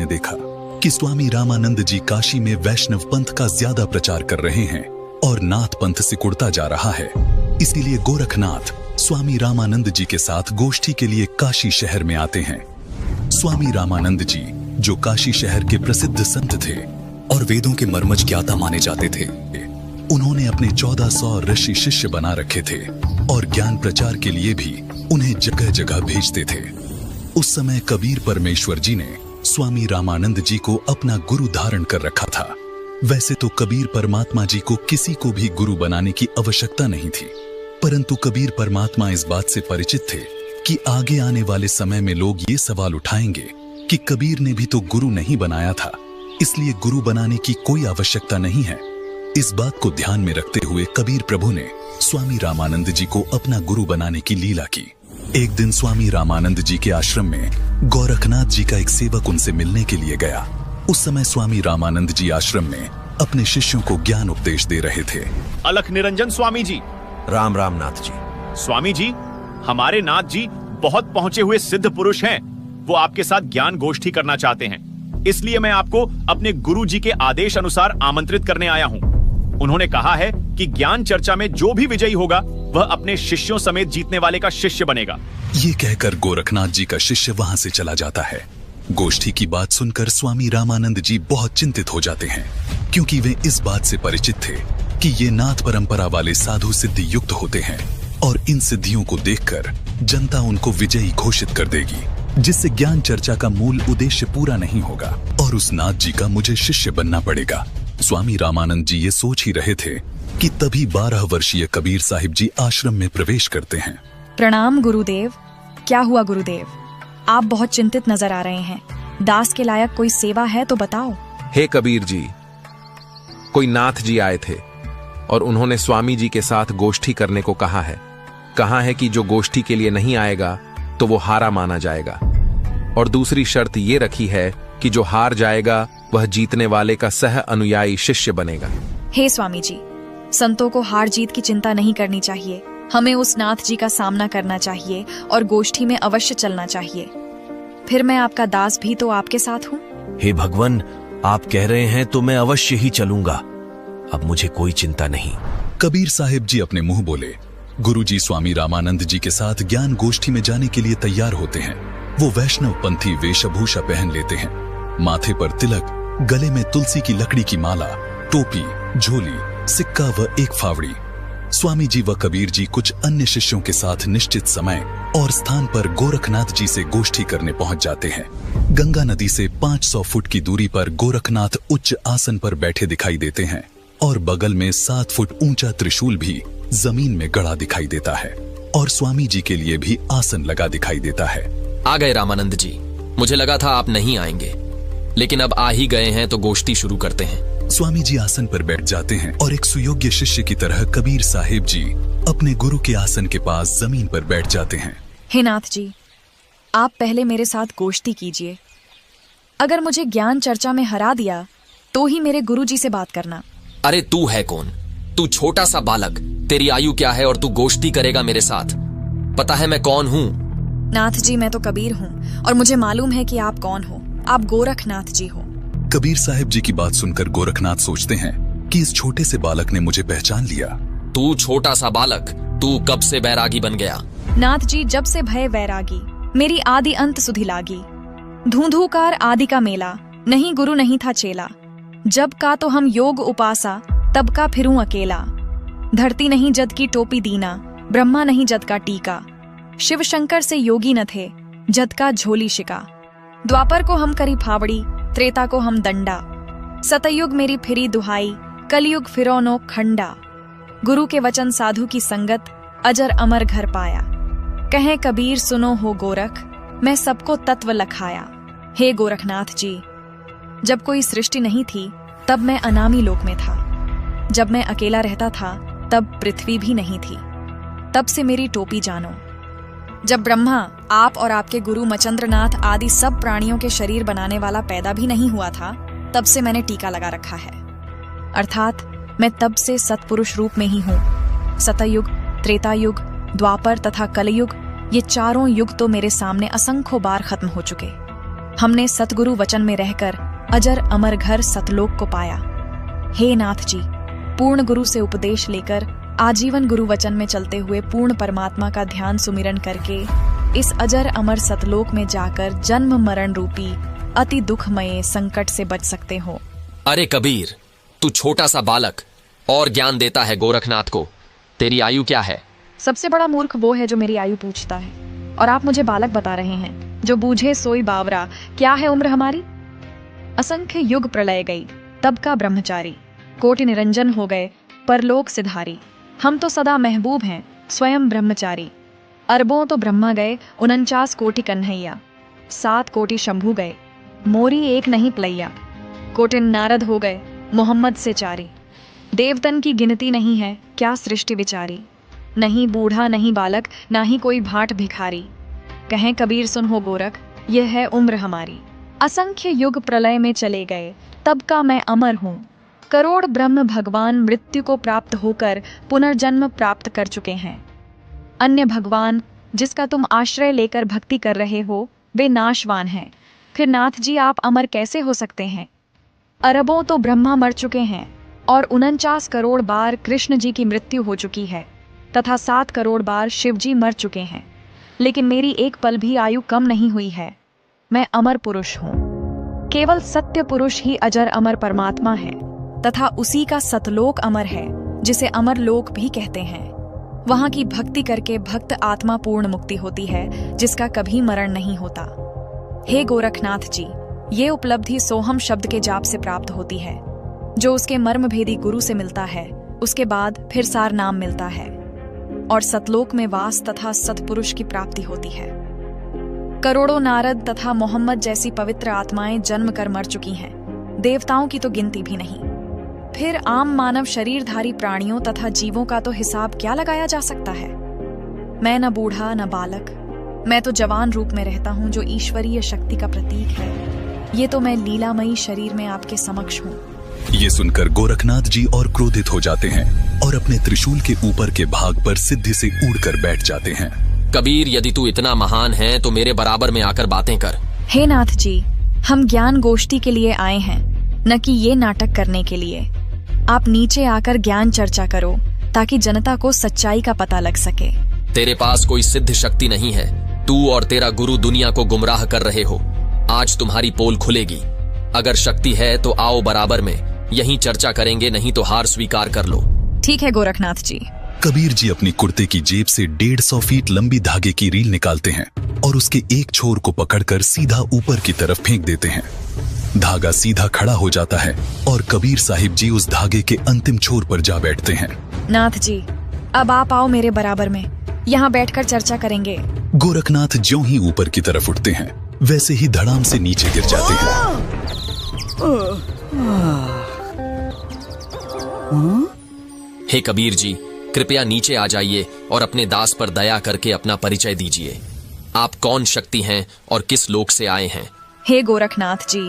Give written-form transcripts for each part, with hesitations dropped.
ने देखा कि स्वामी रामानंद जी काशी में वैष्णव पंथ का ज्यादा प्रचार कर रहे हैं और नाथ पंथ सिकुड़ता जा रहा है। इसीलिए गोरखनाथ स्वामी रामानंद जी के साथ गोष्ठी के लिए काशी शहर में आते हैं। स्वामी रामानंद जी, जो काशी शहर के प्रसिद्ध संत थे और वेदों के मर्मज्ञ ज्ञाता माने जाते थे, उन्होंने अपने 1400 ऋषि शिष्य बना रखे थे और ज्ञान प्रचार के लिए भी उन्हें जगह जगह भेजते थे। उस समय कबीर परमेश्वर जी ने स्वामी रामानंद जी को अपना गुरु धारण कर रखा था। वैसे तो कबीर परमात्मा जी को किसी को भी गुरु बनाने की आवश्यकता नहीं थी, परंतु कबीर परमात्मा इस बात से परिचित थे कि आगे आने वाले समय में लोग ये सवाल उठाएंगे कि कबीर ने भी तो गुरु नहीं बनाया था, इसलिए गुरु बनाने की कोई आवश्यकता नहीं है। इस बात को ध्यान में रखते हुए कबीर प्रभु ने स्वामी रामानंद जी को अपना गुरु बनाने की लीला की। एक दिन स्वामी रामानंद जी के आश्रम में गोरखनाथ जी का एक सेवक उनसे मिलने के लिए गया। उस समय स्वामी रामानंद जी आश्रम में अपने शिष्यों को ज्ञान उपदेश दे रहे थे। अलख निरंजन स्वामी जी। राम राम नाथ जी। स्वामी जी, हमारे नाथ जी बहुत पहुंचे हुए सिद्ध पुरुष हैं। वो आपके साथ ज्ञान गोष्ठी करना चाहते हैं, इसलिए मैं आपको अपने गुरु जी के आदेश अनुसार आमंत्रित करने आया हूँ। उन्होंने कहा है कि ज्ञान चर्चा में जो भी विजयी होगा वह अपने शिष्यों समेत जीतने वाले का शिष्य बनेगा। ये कहकर गोरखनाथ जी का शिष्य वहां से चला जाता है। गोष्ठी की बात सुनकर स्वामी रामानंद जी बहुत चिंतित हो जाते हैं, क्योंकि वे इस बात से परिचित थे कि ये नाथ परंपरा वाले साधु सिद्धि युक्त होते हैं और इन सिद्धियों को देखकर जनता उनको विजयी घोषित कर देगी, जिससे ज्ञान चर्चा का मूल उद्देश्य पूरा नहीं होगा और उस नाथ जी का मुझे शिष्य बनना पड़ेगा। स्वामी रामानंद जी ये सोच ही रहे थे कि तभी 12 वर्षीय कबीर साहिब जी आश्रम में प्रवेश करते हैं। प्रणाम गुरुदेव। क्या हुआ गुरुदेव? आप बहुत चिंतित नजर आ रहे हैं। दास के लायक कोई सेवा है तो बताओ। हे कबीर जी, कोई नाथ जी आए थे और उन्होंने स्वामी जी के साथ गोष्ठी करने को कहा है कि जो गोष्ठी के लिए नहीं आएगा तो वो हारा माना जाएगा, और दूसरी शर्त ये रखी है कि जो हार जाएगा वह जीतने वाले का सह अनुयायी शिष्य बनेगा। हे स्वामी जी, संतों को हार जीत की चिंता नहीं करनी चाहिए। हमें उस नाथ जी का सामना करना चाहिए और गोष्ठी में अवश्य चलना चाहिए। फिर मैं आपका दास भी तो आपके साथ हूँ। हे भगवान, आप कह रहे हैं तो मैं अवश्य ही चलूंगा। अब मुझे कोई चिंता नहीं। कबीर साहिब जी अपने मुंह बोले। गुरुजी स्वामी रामानंद जी के साथ ज्ञान गोष्ठी में जाने के लिए तैयार होते हैं। वो वैष्णव पंथी वेशभूषा पहन लेते हैं, माथे पर तिलक, गले में तुलसी की लकड़ी की माला, टोपी, झोली, सिक्का व एक फावड़ी। स्वामी जी व कबीर जी कुछ अन्य शिष्यों के साथ निश्चित समय और स्थान पर गोरखनाथ जी से गोष्ठी करने पहुंच जाते हैं। गंगा नदी से 500 फुट की दूरी पर गोरखनाथ उच्च आसन पर बैठे दिखाई देते हैं और बगल में 7 फुट ऊंचा त्रिशूल भी जमीन में गड़ा दिखाई देता है और स्वामी जी के लिए भी आसन लगा दिखाई देता है। आ गए रामानंद जी। मुझे लगा था आप नहीं आएंगे, लेकिन अब आ ही गए हैं तो गोष्ठी शुरू करते हैं। स्वामी जी आसन पर बैठ जाते हैं और एक सुयोग्य शिष्य की तरह कबीर साहिब जी अपने गुरु के आसन के पास जमीन पर बैठ जाते हैं। हे नाथ जी, आप पहले मेरे साथ गोष्ठी कीजिए। अगर मुझे ज्ञान चर्चा में हरा दिया तो ही मेरे गुरु जी से बात करना। अरे तू है कौन? तू छोटा सा बालक, तेरी आयु क्या है और तू गोष्ठी करेगा मेरे साथ? पता है मैं कौन हूँ? नाथ जी, मैं तो कबीर हूँ और मुझे मालूम है कि आप कौन हो। आप गोरखनाथ जी हो। कबीर साहिब जी की बात सुनकर गोरखनाथ सोचते हैं कि इस छोटे से बालक ने मुझे पहचान लिया। तू छोटा सा बालक, तू कब से बैरागी बन गया? नाथ जी, जब से भय वैरागी, मेरी आदि अंत सुधि लागी। धूंधूकार आदि का मेला, नहीं गुरु नहीं था चेला। जब का तो हम योग उपासा, तब का फिरूं अकेला। धरती नहीं जद की टोपी दीना, ब्रह्मा नहीं जद का टीका। शिव शंकर से योगी न थे, जद का झोली शिका। द्वापर को हम करी फावड़ी, त्रेता को हम दंडा। सतयुग मेरी फिरी दुहाई, कलयुग फिरो नो खंडा। गुरु के वचन साधु की संगत, अजर अमर घर पाया। कहे कबीर सुनो हो गोरख, मैं सबको तत्व लखाया। हे गोरखनाथ जी, जब कोई सृष्टि नहीं थी तब मैं अनामी लोक में था। जब मैं अकेला रहता था तब पृथ्वी भी नहीं थी। तब से मेरी टोपी जानो। जब ब्रह्मा, आप और आपके गुरु मचंद्रनाथ आदि सब प्राणियों के शरीर बनाने वाला पैदा भी नहीं हुआ था, तब से मैंने टीका लगा रखा है। अर्थात मैं तब से सत्पुरुष रूप में ही हूँ। सतयुग, त्रेतायुग, द्वापर तथा कलयुग, ये चारों युग तो मेरे सामने असंख्यों बार खत्म हो चुके। हमने सतगुरु वचन में रहकर अजर अमर घर सतलोक को पाया। हे नाथ जी, पूर्ण गुरु से उपदेश लेकर आजीवन गुरु वचन में चलते हुए पूर्ण परमात्मा का ध्यान सुमिरन करके इस अजर अमर सतलोक में जाकर जन्म मरण रूपी अति दुखमय संकट से बच सकते हो। अरे कबीर, तू छोटा सा बालक और ज्ञान देता है गोरखनाथ को। तेरी आयु क्या है? सबसे बड़ा मूर्ख वो है जो मेरी आयु पूछता है, और आप मुझे बालक बता रहे हैं। जो बूझे सोई बावरा, क्या है उम्र हमारी? असंख्य युग प्रलय गई, तब का ब्रह्मचारी, कोटि निरंजन हो गए परलोक सिधारी। हम तो सदा महबूब हैं, स्वयं ब्रह्मचारी। अरबों तो ब्रह्मा गए, 49 कोटि कन्हैया। 7 कोटि शंभू गए, मोरी एक नहीं प्लैया। कोटिन नारद हो गए, मोहम्मद से चारी। देवतन की गिनती नहीं है, क्या सृष्टि विचारी। नहीं बूढ़ा नहीं बालक, ना ही कोई भाट भिखारी। कहें कबीर सुन हो गोरख, यह है उम्र हमारी। असंख्य युग प्रलय में चले गए, तब का मैं अमर हूँ। करोड़ ब्रह्म भगवान मृत्यु को प्राप्त होकर पुनर्जन्म प्राप्त कर चुके हैं। अन्य भगवान जिसका तुम आश्रय लेकर भक्ति कर रहे हो, वे नाशवान हैं। फिर नाथ जी आप अमर कैसे हो सकते हैं? अरबों तो ब्रह्मा मर चुके हैं, और 49 करोड़ बार कृष्ण जी की मृत्यु हो चुकी है, तथा 7 करोड़ बार शिव जी मर चुके हैं। लेकिन मेरी एक पल भी आयु कम नहीं हुई है। मैं अमर पुरुष हूँ। केवल सत्य पुरुष ही अजर अमर परमात्मा है, तथा उसी का सतलोक अमर है, जिसे अमर लोक भी कहते हैं। वहां की भक्ति करके भक्त आत्मा पूर्ण मुक्ति होती है, जिसका कभी मरण नहीं होता। हे गोरखनाथ जी, ये उपलब्धि सोहम शब्द के जाप से प्राप्त होती है, जो उसके मर्म भेदी गुरु से मिलता है। उसके बाद फिर सार नाम मिलता है, और सतलोक में वास तथा सतपुरुष की प्राप्ति होती है। करोड़ों नारद तथा मोहम्मद जैसी पवित्र आत्माएं जन्म कर मर चुकी हैं, देवताओं की तो गिनती भी नहीं। फिर आम मानव शरीरधारी प्राणियों तथा जीवों का तो हिसाब क्या लगाया जा सकता है। मैं न बूढ़ा न बालक, मैं तो जवान रूप में रहता हूँ, जो ईश्वरीय शक्ति का प्रतीक है। ये तो मैं लीलामयी शरीर में आपके समक्ष हूँ। ये सुनकर गोरखनाथ जी और क्रोधित हो जाते हैं और अपने त्रिशूल के ऊपर के भाग पर सिद्धि से उड़कर बैठ जाते हैं। कबीर, यदि तू इतना महान है तो मेरे बराबर में आकर बातें कर। हे नाथ जी, हम ज्ञान गोष्ठी के लिए आए हैं, न कि ये नाटक करने के लिए। आप नीचे आकर ज्ञान चर्चा करो, ताकि जनता को सच्चाई का पता लग सके। तेरे पास कोई सिद्ध शक्ति नहीं है। तू और तेरा गुरु दुनिया को गुमराह कर रहे हो। आज तुम्हारी पोल खुलेगी। अगर शक्ति है तो आओ बराबर में, यहीं चर्चा करेंगे, नहीं तो हार स्वीकार कर लो। ठीक है गोरखनाथ जी। कबीर जी अपनी कुर्ते की जेब से 150 फीट लंबी धागे की रील निकालते हैं और उसके एक छोर को पकड़कर सीधा ऊपर की तरफ फेंक देते हैं। धागा सीधा खड़ा हो जाता है और कबीर साहिब जी उस धागे के अंतिम छोर पर जा बैठते हैं। नाथ जी, अब आप आओ मेरे बराबर में, यहाँ बैठकर चर्चा करेंगे। गोरखनाथ ज्यों ही ऊपर की तरफ उठते हैं, वैसे ही धड़ाम से नीचे गिर जाते हैं। हे कबीर जी, कृपया नीचे आ जाइए और अपने दास पर दया करके अपना परिचय दीजिए। आप कौन शक्ति हैं और किस लोक से आए हैं? हे गोरखनाथ जी,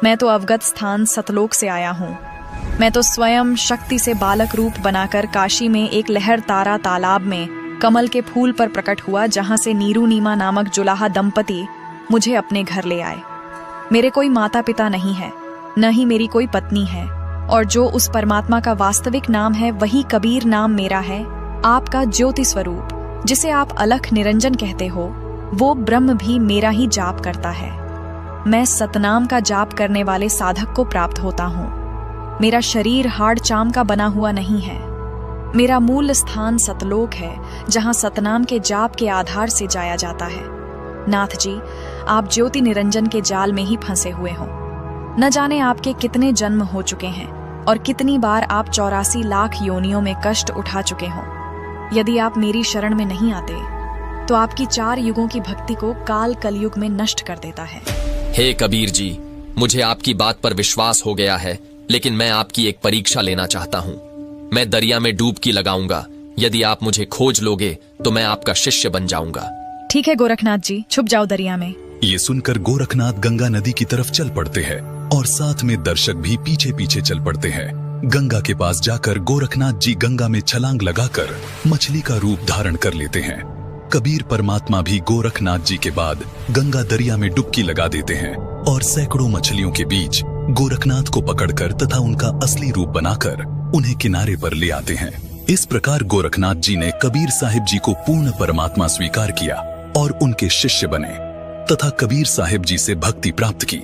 मैं तो अवगत स्थान सतलोक से आया हूँ। मैं तो स्वयं शक्ति से बालक रूप बनाकर काशी में एक लहर तारा तालाब में कमल के फूल पर प्रकट हुआ, जहाँ से नीरू नीमा नामक जुलाहा दंपति मुझे अपने घर ले आए। मेरे कोई माता पिता नहीं है, न ही मेरी कोई पत्नी है, और जो उस परमात्मा का वास्तविक नाम है वही कबीर नाम मेरा है। आपका ज्योति स्वरूप, जिसे आप अलख निरंजन कहते हो, वो ब्रह्म भी मेरा ही जाप करता है। मैं सतनाम का जाप करने वाले साधक को प्राप्त होता हूँ। मेरा शरीर हाड़ चाम का बना हुआ नहीं है। मेरा मूल स्थान सतलोक है, जहाँ सतनाम के जाप के आधार से जाया जाता है। नाथ जी, आप ज्योति निरंजन के जाल में ही फंसे हुए हो। न जाने आपके कितने जन्म हो चुके हैं और कितनी बार आप 84 लाख योनियों में कष्ट उठा चुके हो। यदि आप मेरी शरण में नहीं आते तो आपकी 4 युगों की भक्ति को काल कलयुग में नष्ट कर देता है। हे कबीर जी, मुझे आपकी बात पर विश्वास हो गया है, लेकिन मैं आपकी एक परीक्षा लेना चाहता हूँ। मैं दरिया में डुबकी लगाऊंगा। यदि आप मुझे खोज लोगे तो मैं आपका शिष्य बन जाऊंगा। ठीक है गोरखनाथ जी, छुप जाओ दरिया में। ये सुनकर गोरखनाथ गंगा नदी की तरफ चल पड़ते हैं और साथ में दर्शक भी पीछे पीछे चल पड़ते हैं। गंगा के पास जाकर गोरखनाथ जी गंगा में छलांग लगाकर मछली का रूप धारण कर लेते हैं। कबीर परमात्मा भी गोरखनाथ जी के बाद गंगा दरिया में डुबकी लगा देते हैं और सैकड़ों मछलियों के बीच गोरखनाथ को पकड़कर तथा उनका असली रूप बनाकर उन्हें किनारे पर ले आते हैं। इस प्रकार गोरखनाथ जी ने कबीर साहिब जी को पूर्ण परमात्मा स्वीकार किया और उनके शिष्य बने तथा कबीर साहिब जी से भक्ति प्राप्त की।